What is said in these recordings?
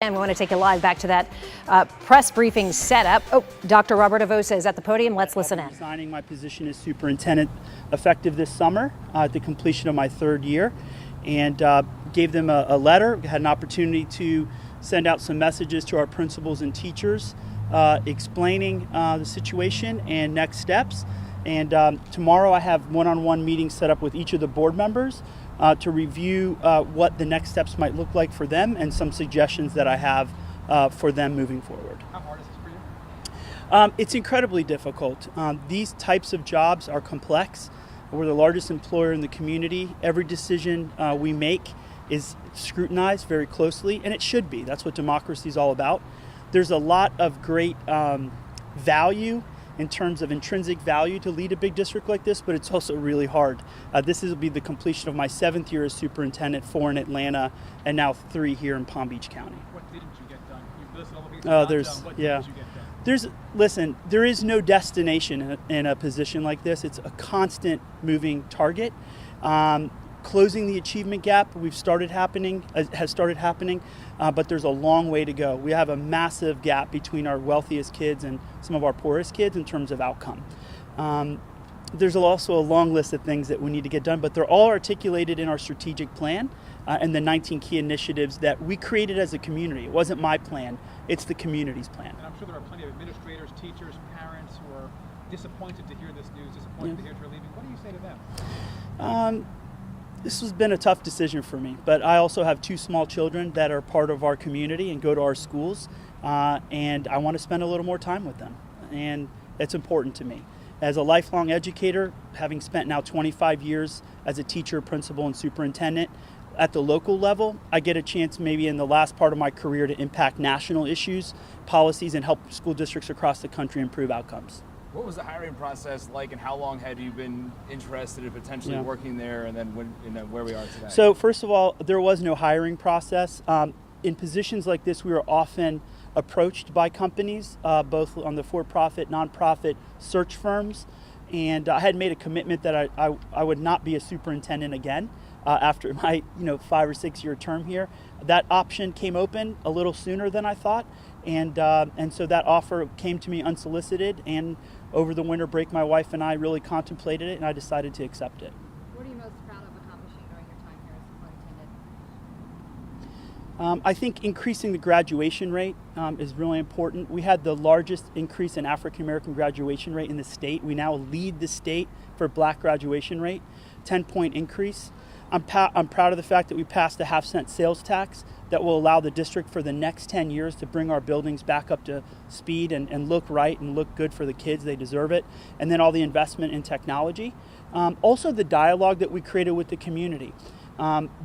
And we want to take you live back to that press briefing setup. Oh, Dr. Robert Avossa is at the podium. Let's listen in. Resigning my position as superintendent effective this summer at the completion of my third year, and gave them a letter. Had an opportunity to send out some messages to our principals and teachers explaining the situation and next steps. And tomorrow I have one-on-one meetings set up with each of the board members to review what the next steps might look like for them and some suggestions that I have for them moving forward. How hard is this for you? It's incredibly difficult. These types of jobs are complex. We're the largest employer in the community. Every decision we make is scrutinized very closely, and it should be. That's what democracy is all about. There's a lot of great value in terms of intrinsic value to lead a big district like this, but it's also really hard. This will be the completion of my 7th year as superintendent, 4 in Atlanta, and now 3 here in Palm Beach County. What didn't you get done? You've listed all the things what didn't you get done? There is no destination in a position like this. It's a constant moving target. Closing the achievement gap has started happening, but there's a long way to go. We have a massive gap between our wealthiest kids and some of our poorest kids in terms of outcome. There's also a long list of things that we need to get done, but they're all articulated in our strategic plan and the 19 key initiatives that we created as a community. It wasn't my plan, it's the community's plan. And I'm sure there are plenty of administrators, teachers, parents who are disappointed to hear this news, disappointed to hear you're leaving. What do you say to them? This has been a tough decision for me, but I also have 2 small children that are part of our community and go to our schools, and I want to spend a little more time with them, and it's important to me. As a lifelong educator, having spent now 25 years as a teacher, principal, and superintendent at the local level, I get a chance maybe in the last part of my career to impact national issues, policies, and help school districts across the country improve outcomes. What was the hiring process like, and how long had you been interested in potentially working there, and then where we are today? So first of all, there was no hiring process. In positions like this, we were often approached by companies, both on the for-profit, nonprofit search firms, and I had made a commitment that I would not be a superintendent again after my 5 or 6 year term here. That option came open a little sooner than I thought, and so that offer came to me unsolicited, and over the winter break my wife and I really contemplated it, and I decided to accept it. What are you most proud of accomplishing during your time here as superintendent? I think increasing the graduation rate is really important. We had the largest increase in African American graduation rate in the state. We now lead the state for Black graduation rate, 10-point increase. I'm proud of the fact that we passed a half-cent sales tax that will allow the district for the next 10 years to bring our buildings back up to speed and look right and look good for the kids. They deserve it. And then all the investment in technology. Also the dialogue that we created with the community.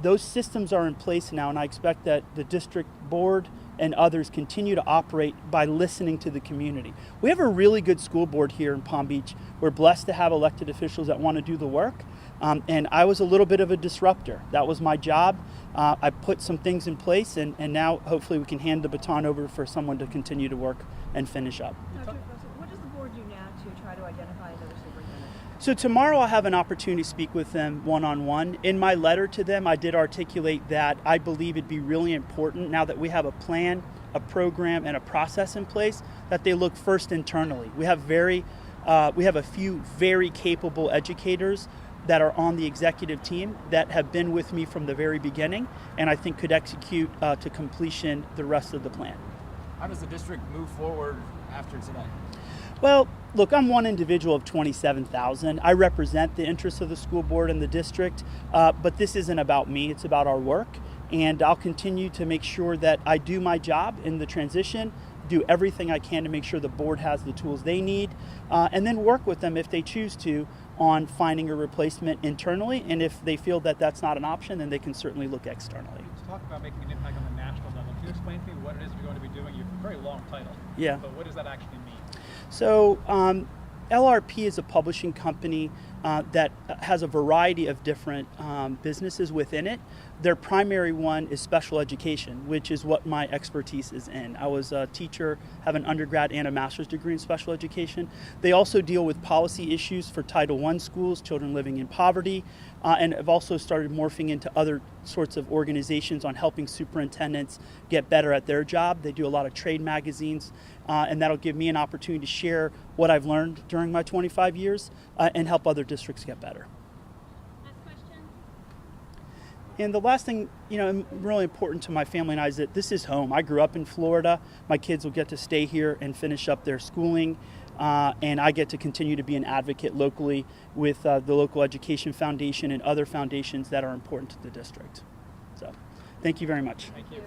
Those systems are in place now, and I expect that the district board and others continue to operate by listening to the community. We have a really good school board here in Palm Beach. We're blessed to have elected officials that want to do the work. And I was a little bit of a disruptor. That was my job. I put some things in place, and now hopefully we can hand the baton over for someone to continue to work and finish up. Dr. Avossa, what does the board do now to try to identify another superintendent? So tomorrow I'll have an opportunity to speak with them one-on-one. In my letter to them, I did articulate that I believe it'd be really important, now that we have a plan, a program, and a process in place, that they look first internally. We have a few very capable educators that are on the executive team that have been with me from the very beginning, and I think could execute to completion the rest of the plan. How does the district move forward after today? Well, look, I'm one individual of 27,000. I represent the interests of the school board and the district, but this isn't about me, it's about our work, and I'll continue to make sure that I do my job in the transition, do everything I can to make sure the board has the tools they need, and then work with them if they choose to on finding a replacement internally, and if they feel that that's not an option, then they can certainly look externally. Let's talk about making an impact on the national level. Can you explain to me what it is you're going to be doing? You have a very long title. Yeah. But what does that actually mean? So LRP is a publishing company that has a variety of different businesses within it. Their primary one is special education, which is what my expertise is in. I was a teacher, have an undergrad and a master's degree in special education. They also deal with policy issues for Title I schools, children living in poverty, and have also started morphing into other sorts of organizations on helping superintendents get better at their job. They do a lot of trade magazines, and that'll give me an opportunity to share what I've learned during my 25 years and help other districts get better. Last question. And the last thing, really important to my family and I is that this is home. I grew up in Florida. My kids will get to stay here and finish up their schooling. And I get to continue to be an advocate locally with the local education foundation and other foundations that are important to the district. So, thank you very much. Thank you.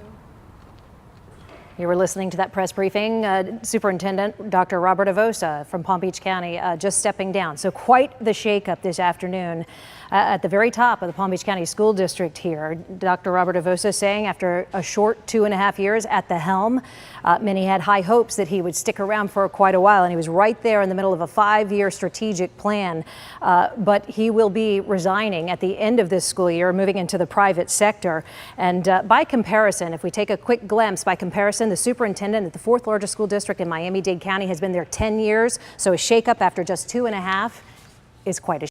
You were listening to that press briefing. Superintendent Dr. Robert Avossa from Palm Beach County just stepping down. So quite the shakeup this afternoon at the very top of the Palm Beach County School District here. Dr. Robert Avossa saying after a short 2.5 years at the helm, many had high hopes that he would stick around for quite a while, and he was right there in the middle of a 5-year strategic plan. But he will be resigning at the end of this school year, moving into the private sector. And by comparison, if we take a quick glimpse, by comparison, the superintendent at the 4th largest school district in Miami-Dade County has been there 10 years. So a shakeup after just 2.5 is quite a